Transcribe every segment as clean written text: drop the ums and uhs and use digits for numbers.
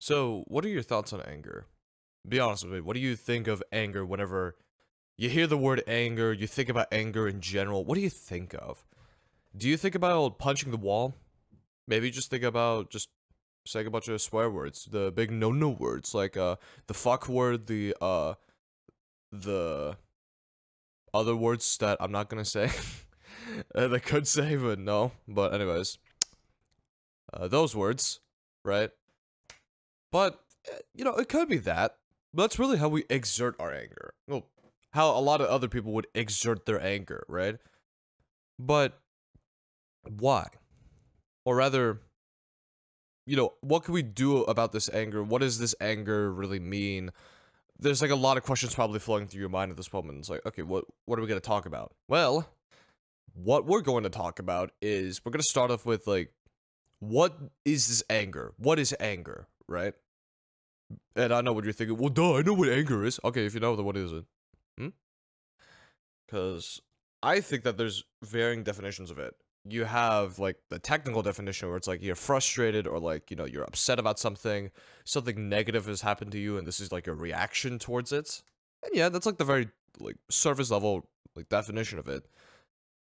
So, what are your thoughts on anger? Be honest with me. What do you think of anger whenever you hear the word anger, you think about anger in general? What do you think of? Do you think about punching the wall? Maybe just think about just saying a bunch of swear words, the big no-no words like the fuck word, the other words that I'm not gonna say. They could say, but no. But anyways, those words, right? But it could be that. But that's really how we exert our anger. Well, how a lot of other people would exert their anger, right? But why? Or rather, what can we do about this anger? What does this anger really mean? There's like a lot of questions probably flowing through your mind at this moment. It's like, okay, what are we gonna talk about? Well, what we're going to talk about is we're gonna start off with like, what is this anger? What is anger, right? And I know what you're thinking. Well, duh, I know what anger is. Okay, if you know, then what is it? Hmm? Because I think that there's varying definitions of it. You have like the technical definition where it's like you're frustrated or like, you're upset about something negative has happened to you and this is like a reaction towards it. And yeah, that's like the very like surface level like definition of it.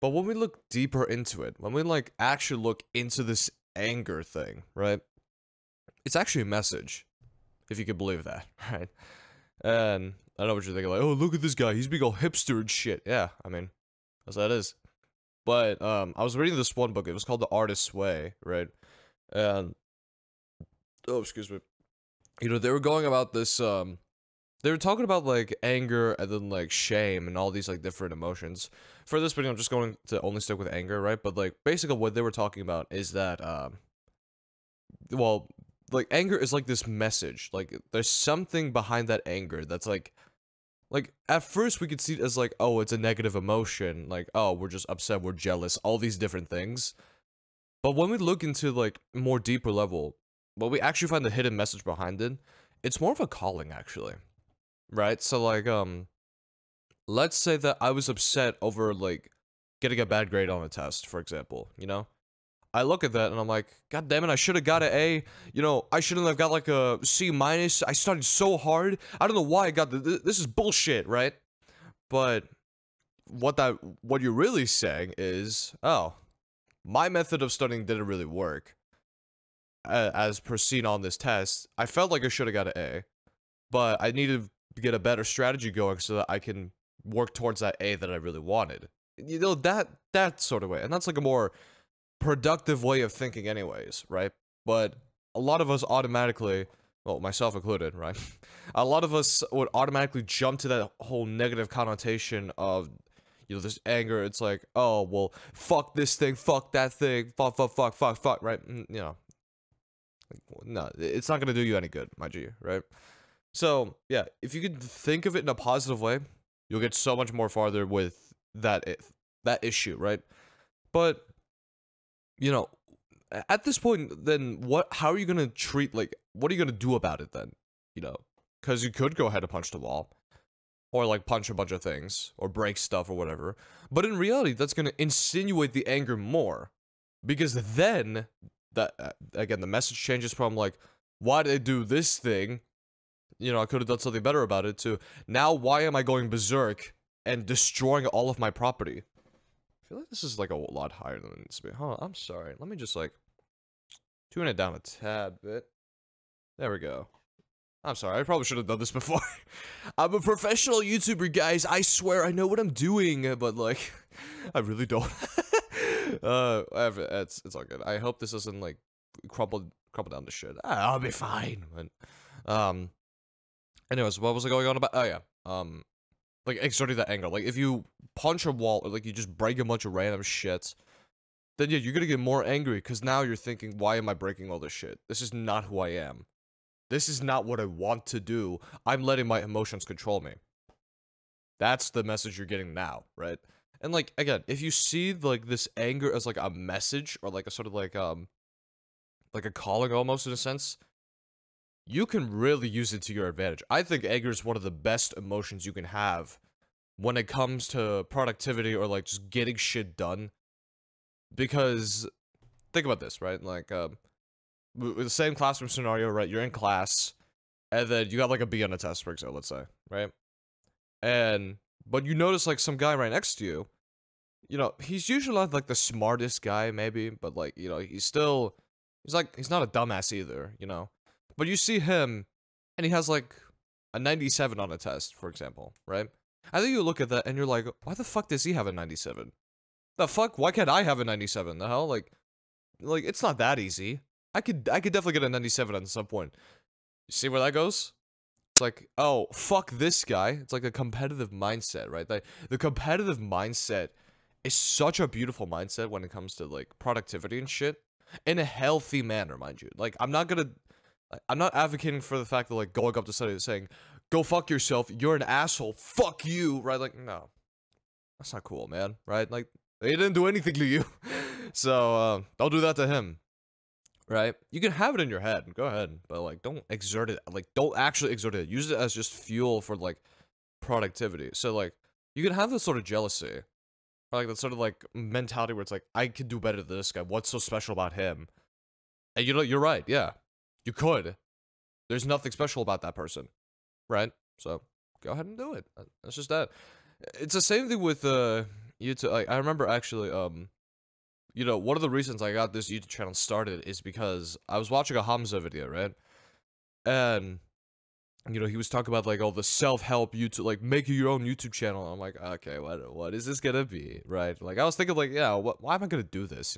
But when we look deeper into it, when we like actually look into this anger thing, right? It's actually a message, if you could believe that, right? And I know what you're thinking, like, oh, look at this guy, he's being all hipster and shit. Yeah, I mean, that's how it is. But, I was reading this one book, it was called The Artist's Way, right? And, oh, excuse me. They were going about this, they were talking about, like, anger and then, like, shame and all these, like, different emotions. For this video, I'm just going to only stick with anger, right? But, like, basically what they were talking about is that, well, like, anger is like this message. Like, there's something behind that anger that's like, at first we could see it as like, oh, it's a negative emotion. Like, oh, we're just upset, we're jealous, all these different things. But when we look into, like, more deeper level, when we actually find the hidden message behind it, it's more of a calling, actually. Right? So, like, let's say that I was upset over, like, getting a bad grade on a test, for example, I look at that and I'm like, God damn it, I should have got an A. I shouldn't have got like a C minus. I studied so hard. I don't know why I got this is bullshit, right? But what you're really saying is, oh, my method of studying didn't really work. As per seen on this test, I felt like I should have got an A, but I needed to get a better strategy going so that I can work towards that A that I really wanted. That sort of way. And that's like a more productive way of thinking anyways, right? But a lot of us automatically, well, myself included, right? A lot of us would automatically jump to that whole negative connotation of, this anger. It's like, oh, well, fuck this thing, fuck that thing, fuck, right? No, it's not gonna do you any good, my G, right? So, yeah, if you could think of it in a positive way, you'll get so much more farther with that issue, right? But at this point, then how are you gonna treat, like, what are you gonna do about it then? Because you could go ahead and punch the wall, or like punch a bunch of things, or break stuff or whatever. But in reality, that's gonna insinuate the anger more, because then again, the message changes from like, why did they do this thing? I could have done something better about it, to now why am I going berserk and destroying all of my property? I feel like this is like a lot higher than it needs to be. Hold on, I'm sorry. Let me just like tune it down a tad bit. There we go. I'm sorry, I probably should have done this before. I'm a professional YouTuber, guys. I swear I know what I'm doing, but like, I really don't. It's all good. I hope this doesn't like crumple down to shit. I'll be fine. But, anyways, what was I going on about? Oh yeah. Like, exerting that anger. Like, if you punch a wall, or, like, you just break a bunch of random shit, then, yeah, you're gonna get more angry, because now you're thinking, why am I breaking all this shit? This is not who I am. This is not what I want to do. I'm letting my emotions control me. That's the message you're getting now, right? And, like, again, if you see, like, this anger as, like, a message, or, like, a sort of, like a calling, almost, in a sense, you can really use it to your advantage. I think anger is one of the best emotions you can have when it comes to productivity or like just getting shit done. Because think about this, right? Like, with the same classroom scenario, right? You're in class, and then you got like a B on a test, for example, let's say, right? And but you notice like some guy right next to you, he's usually not like the smartest guy, maybe, but like, he's not a dumbass either. But you see him, and he has like a 97 on a test, for example, right? I think you look at that and you're like, why the fuck does he have a 97? The fuck? Why can't I have a 97? The hell? Like it's not that easy. I could definitely get a 97 at some point. You see where that goes? It's like, oh, fuck this guy. It's like a competitive mindset, right? The competitive mindset is such a beautiful mindset when it comes to like productivity and shit. In a healthy manner, mind you. Like, I'm not advocating for the fact that like going up to somebody and saying, go fuck yourself, you're an asshole, fuck you, right? Like, no. That's not cool, man, right? Like, they didn't do anything to you. So, don't do that to him. Right? You can have it in your head, go ahead, but like don't exert it, like don't actually exert it. Use it as just fuel for like productivity. So like you can have this sort of jealousy, or like that sort of like mentality where it's like I could do better than this guy. What's so special about him? And you're right, yeah. You could. There's nothing special about that person. Right? So go ahead and do it. That's just that. It's the same thing with YouTube. Like I remember actually one of the reasons I got this YouTube channel started is because I was watching a Hamza video, right? And, he was talking about, like, all the self-help YouTube, like, make your own YouTube channel. I'm like, okay, what is this gonna be, right? Like, I was thinking, like, yeah, why am I gonna do this,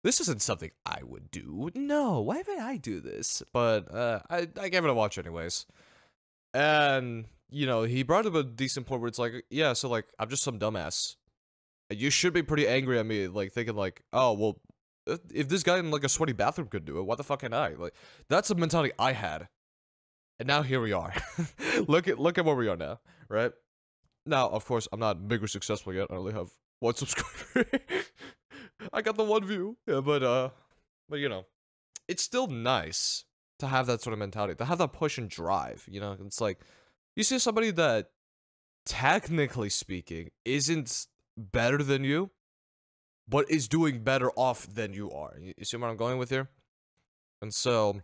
This isn't something I would do. No, why would I do this? But, I gave it a watch anyways. And, he brought up a decent point where it's like, yeah, so, like, I'm just some dumbass. You should be pretty angry at me, like, thinking, like, oh, well, if this guy in, like, a sweaty bathroom could do it, why the fuck can't I? Like, that's the mentality I had. And now here we are. Look at where we are now, right? Now, of course, I'm not big or successful yet. I only have 1 subscriber. I got the 1 view. Yeah, but, it's still nice to have that sort of mentality, to have that push and drive, It's like, you see somebody that, technically speaking, isn't better than you, but is doing better off than you are. You see where I'm going with here? And so,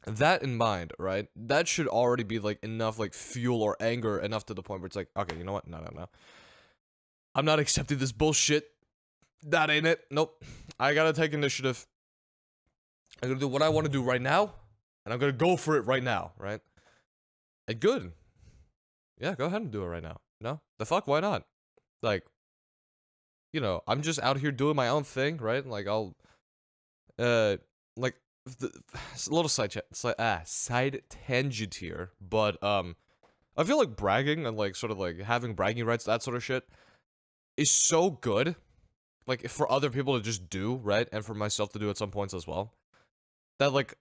that in mind, right? That should already be, like, enough, like, fuel or anger enough to the point where it's like, okay, you know what? No. I'm not accepting this bullshit. That ain't it. Nope. I gotta take initiative. I'm gonna do what I want to do right now, and I'm gonna go for it right now, right? And good. Yeah, go ahead and do it right now. No? The fuck? Why not? Like, I'm just out here doing my own thing, right? Like, I'll, like, it's a little side tangent here, but, I feel like bragging and, like, sort of, like, having bragging rights, that sort of shit, is so good, like, for other people to just do, right? And for myself to do at some points as well, that, like,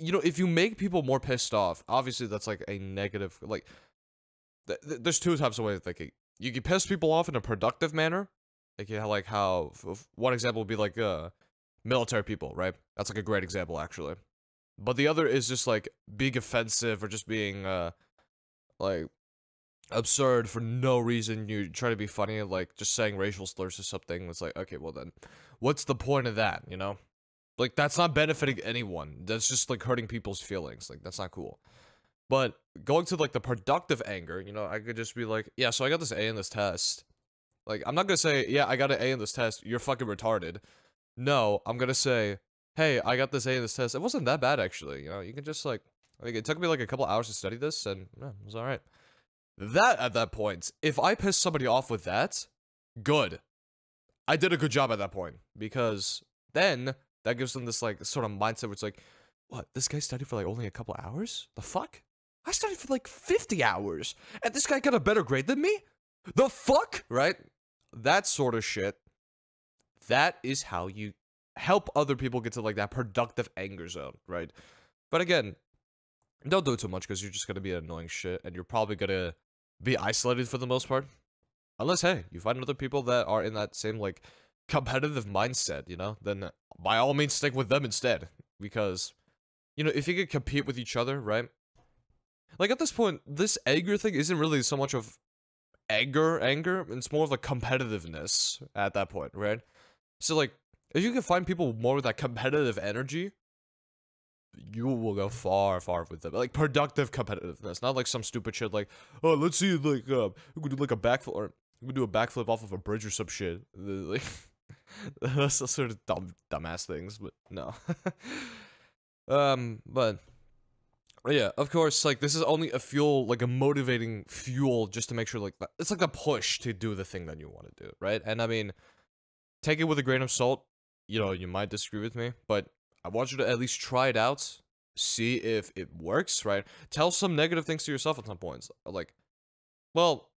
if you make people more pissed off, obviously that's, like, a negative, like, there's 2 types of ways of thinking. You can piss people off in a productive manner, like how one example would be like military people, right? That's like a great example actually. But the other is just like being offensive or just being like absurd for no reason. You try to be funny, like just saying racial slurs or something. It's like, okay, well then, what's the point of that? Like that's not benefiting anyone. That's just like hurting people's feelings. Like that's not cool. But going to like the productive anger, I could just be like, yeah, so I got this A in this test. Like, I'm not gonna say, yeah, I got an A in this test, you're fucking retarded. No, I'm gonna say, hey, I got this A in this test. It wasn't that bad, actually, you can just, like, it took me, like, a couple hours to study this, and, yeah, it was alright. That, at that point, if I piss somebody off with that, good. I did a good job at that point, because then, that gives them this, like, sort of mindset where it's like, what, this guy studied for, like, only a couple hours? The fuck? I studied for, like, 50 hours, and this guy got a better grade than me? The fuck? Right? That sort of shit, that is how you help other people get to, like, that productive anger zone, right? But again, don't do it too much, because you're just gonna be annoying shit, and you're probably gonna be isolated for the most part. Unless, hey, you find other people that are in that same, like, competitive mindset, then by all means stick with them instead. Because, if you could compete with each other, right? Like, at this point, this anger thing isn't really so much of anger, it's more of a competitiveness at that point, right? So, like, if you can find people more with that competitive energy, you will go far, far with them. Like, productive competitiveness, not like some stupid shit like, oh, let's see, like, we could do like a backflip, or we could do a backflip off of a bridge or some shit. Like, that's the sort of dumbass things, but no. But yeah, of course, like, this is only a fuel, like a motivating fuel, just to make sure, like, it's like a push to do the thing that you want to do, right? And I mean, take it with a grain of salt. You know, you might disagree with me, but I want you to at least try it out, see if it works, right? Tell some negative things to yourself at some points. Like, well,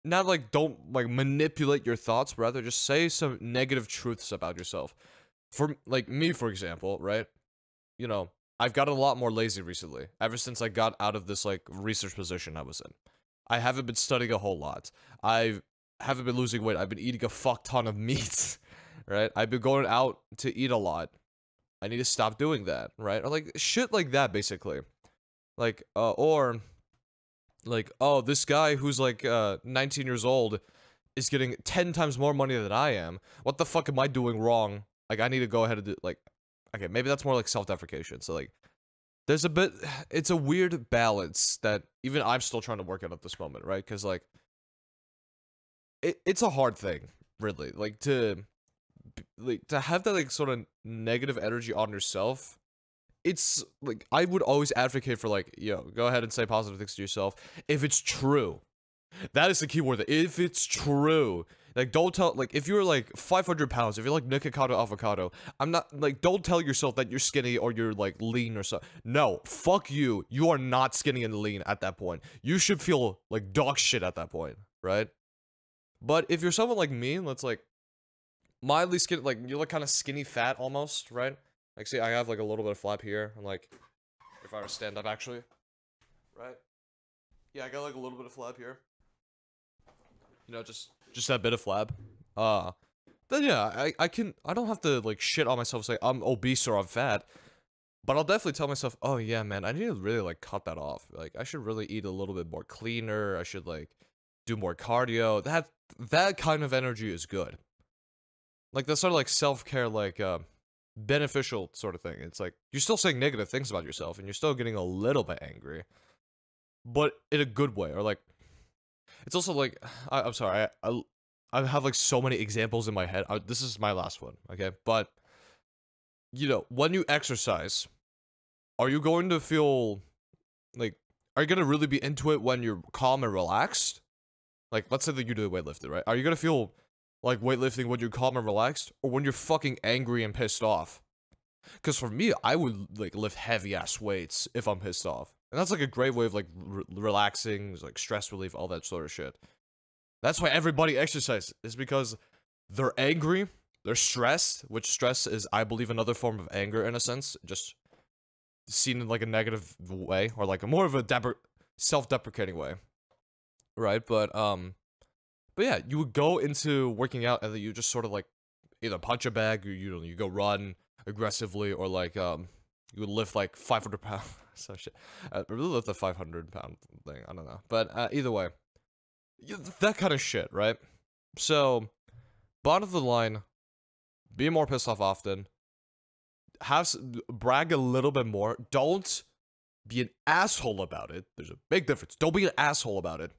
not like, don't like manipulate your thoughts, rather just say some negative truths about yourself. For like me, for example, right? You know, I've gotten a lot more lazy recently, ever since I got out of this, like, research position I was in. I haven't been studying a whole lot. I haven't been losing weight. I've been eating a fuck ton of meat, right? I've been going out to eat a lot. I need to stop doing that, right? Or, like, shit like that, basically. Like, or, like, oh, this guy who's, like, 19 years old is getting 10 times more money than I am. What the fuck am I doing wrong? Like, I need to go ahead and do, like, okay, maybe that's more like self-deprecation. So, like, there's a bit, it's a weird balance that even I'm still trying to work out at this moment, right? Because, like, it's a hard thing, really. Like, to have that, like, sort of negative energy on yourself. It's, like, I would always advocate for, like, yo, go ahead and say positive things to yourself if it's true. That is the key word. If it's true. Like, don't tell, like, if you're, like, 500 pounds, if you're, like, Nikocado Avocado, I'm not, like, don't tell yourself that you're skinny or you're, like, lean or so. No, fuck you. You are not skinny and lean at that point. You should feel like dog shit at that point, right? But if you're someone like me, that's, like, mildly skinny, like, you're, like, kind of skinny fat almost, right? Like, see, I have, like, a little bit of flap here. I'm, like, if I were to stand up, actually, right? Yeah, I got, like, a little bit of flap here. You know, just that bit of flab. Then yeah, I don't have to, like, shit on myself, say I'm obese or I'm fat. But I'll definitely tell myself, oh yeah, man, I need to really, like, cut that off. Like, I should really eat a little bit more cleaner. I should, like, do more cardio. That kind of energy is good. Like, that's sort of, like, self-care, like, beneficial sort of thing. It's like, you're still saying negative things about yourself, and you're still getting a little bit angry. But in a good way, or, like, it's also like, I'm sorry, I have, like, so many examples in my head. This is my last one, okay? But, you know, when you exercise, are you going to feel, like, are you gonna really be into it when you're calm and relaxed? Like, let's say that you do weightlifting, right? Are you gonna feel like weightlifting when you're calm and relaxed, or when you're fucking angry and pissed off? Because for me, I would, like, lift heavy-ass weights if I'm pissed off. And that's, like, a great way of, like, relaxing, like, stress relief, all that sort of shit. That's why everybody exercises, is because they're angry, they're stressed, which stress is, I believe, another form of anger, in a sense, just seen in, like, a negative way, or, like, a more of a self-deprecating way. Right? But yeah, you would go into working out, and then you just sort of, like, either punch a bag, or, you go run aggressively, or, like, you would lift, like, 500 pounds. So shit. I really lift the 500-pound thing. I don't know. But either way, that kind of shit, right? So, bottom of the line, be more pissed off often. Brag a little bit more. Don't be an asshole about it. There's a big difference. Don't be an asshole about it.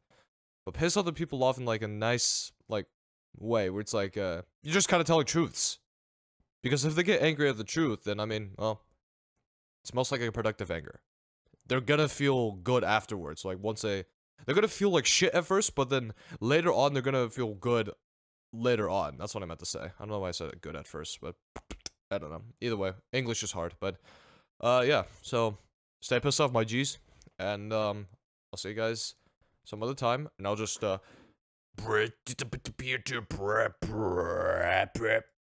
But piss other people off in, like, a nice, like, way where it's like, you're just kind of telling truths. Because if they get angry at the truth, then, I mean, well, it's most likely a productive anger. They're gonna feel good afterwards. Like, once they're gonna feel like shit at first, but then later on, they're gonna feel good later on. That's what I meant to say. I don't know why I said it good at first, but I don't know. Either way, English is hard, but, yeah. So, stay pissed off, my G's, and, I'll see you guys some other time, and I'll just,